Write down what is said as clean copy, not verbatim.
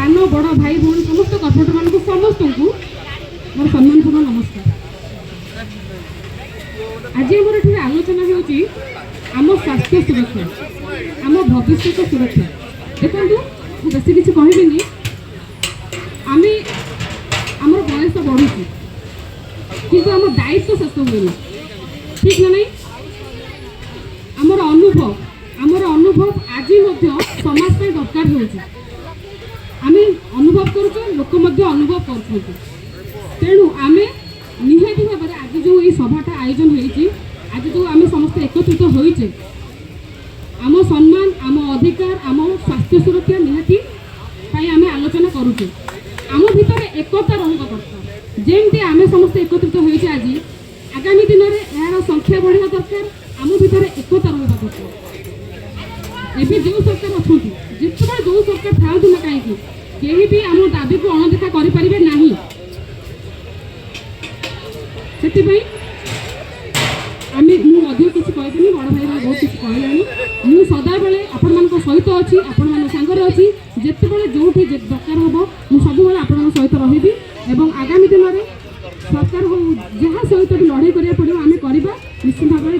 सान बड़ भाई भौणी समस्त कर्पोरेटर मान समस्त को मोर सम्मानपूर्ण नमस्कार। आज आम ये आलोचना होची आम स्वास्थ्य सुरक्षा आम भविष्य सुरक्षा। देखो बेसी किसी कहबिनी आम आम बयस बढ़ुची किंतु आम दायित्व शेष हुए ठीक ना नहीं। आमर अनुभव आज समाज पे दरकार होची आम अनुभव करुँ लोक अनुभव कर तेणु आम निहाती भाव में आज जो ये सभाटा आयोजन होती आज जो आम समस्त एकत्रित होइचे आम सम्मान आम अधिकार आम स्वास्थ्य सुरक्षा निहाती आम आलोचना करुचे आम भितर एकता रहा दरकार जमती आम समस्त एकत्रित होइचे आज आगामी दिन में यार संख्या बढ़ा दरकार आम भितर एकता रहा दरकार। एबे जो सरकार अच्छा जिते जो सरकार था ना कहीं कहीं भी आम दाबी को अणदेखा करें ना से किसी कहनी बड़ भाई बहुत किसी कहलानी मुझे सदाबले आपण मान सहित अच्छी आपण मान सांगरे अच्छी जिते जो दरकार हम मुझे सब आपण सहित रही एवं आगामी दिन में सरकार जहाँ सहित लड़ाई करा पड़ो आम करवा निश्चित भाव में।